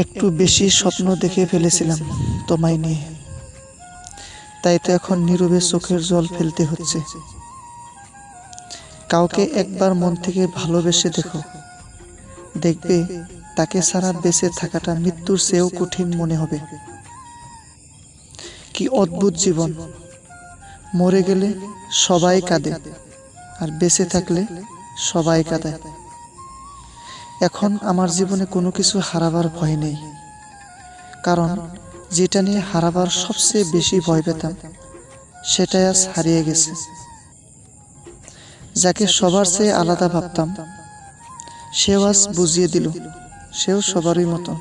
একটু বেশি স্বপ্ন দেখে ফেলেছিলাম তোমায় নিয়ে, তাই তো এখন নীরবে চোখের জল ফেলতে হচ্ছে। কাউকে একবার মন থেকে ভালোবেসে দেখো, দেখবে তাকে ছাড়া বেঁচে থাকাটা মৃত্যুর চেয়েও কঠিন মনে হবে। কি অদ্ভুত জীবন! মরে গেলে সবাই কাঁদে, আর বেঁচে থাকলে সবাই কাঁদায়। এখন আমার জীবনে কোনো কিছু হারাবার ভয় নেই, কারণ যেটা নিয়ে হারাবার সবচেয়ে বেশি ভয় পেতাম সেটাই আজ হারিয়ে গেছে। যাকে সবার চেয়ে আলাদা ভাবতাম সেও আজ বুঝিয়ে দিল সেও সবারই মতো।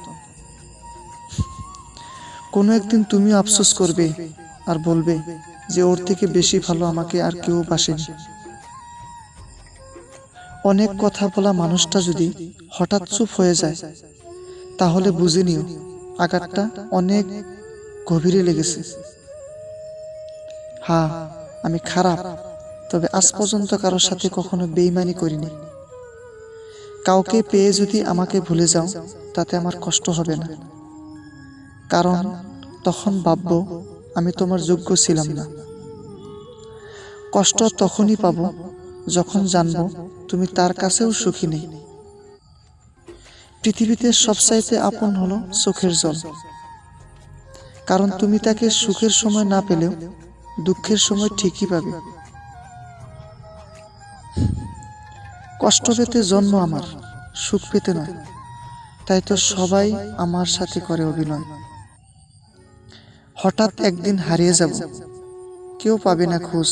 কোনো একদিন তুমি আফসোস করবে আর বলবে যে ওর থেকে বেশি ভালো আমাকে আর কেউ বাসেনি। অনেক কথা বলা মানুষটা যদি হঠাৎ চুপ হয়ে যায়, তাহলে বুঝে নিও আঘাতটা অনেক গভীরে লেগেছে। হ্যাঁ, আমি খারাপ, তবে আজ পর্যন্ত কারোর সাথে কখনো বেইমানি করিনি। কাউকে পেয়ে যদি আমাকে ভুলে যাও, তাতে আমার কষ্ট হবে না, কারণ তখন ভাববো আমি তোমার যোগ্য ছিলাম না। কষ্ট তখনই পাবো যখন জানবো তুমি তার কাছেও সুখী নেই। পৃথিবীতে সবচাইতে আপন হলো চোখের জল, কারণ তুমি তাকে সুখের সময় না পেলেও দুঃখের সময় ঠিকই পাবে। কষ্ট পেতে জন্ম আমার, সুখ পেতে নয়, তাই তো সবাই আমার সাথে করে অভিনয়। হঠাৎ একদিন হারিয়ে যাব, কেউ পাবে না খোঁজ।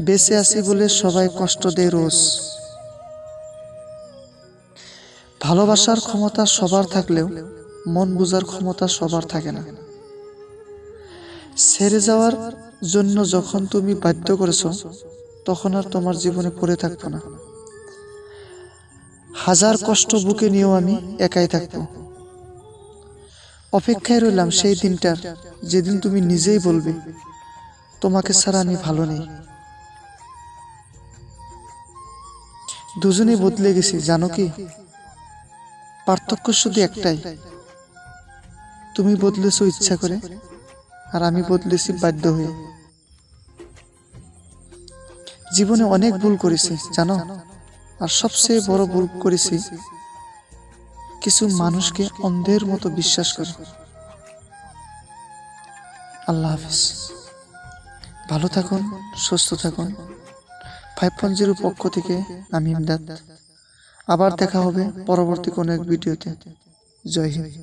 বেঁচে আছি বলে সবাই কষ্ট দেয় রোজ। ভালোবাসার ক্ষমতা সবার থাকলেও মন বোঝার ক্ষমতা সবার থাকে না। ছেড়ে যাওয়ার জন্য যখন তুমি বাধ্য করেছ, তখন আর তোমার জীবনে পড়ে থাকতো না। হাজার কষ্ট বুকে নিয়েও আমি একাই থাকবো। অপেক্ষায় রইলাম সেই দিনটার, যেদিন তুমি নিজেই বলবে তোমাকে ছাড়া আমি ভালো নেই। দুজনেই বদলে গেছি, জানো কি? পার্থক্য শুধু একটাই, তুমি বদলেছো ইচ্ছা করে, আর আমি বদলেছি বাধ্য হয়ে। জীবনে অনেক ভুল করেছি জানো, আর সবচেয়ে বড় ভুল করেছি কিছু মানুষকে অন্ধের মতো বিশ্বাস করে। আল্লাহ হাফিজ। ভালো থাকুন, সুস্থ থাকুন। 5.0 পক্ষ থেকে আমি ইমদাদ। আবার দেখা হবে পরবর্তী কোনো এক ভিডিওতে। জয় হিন্দ।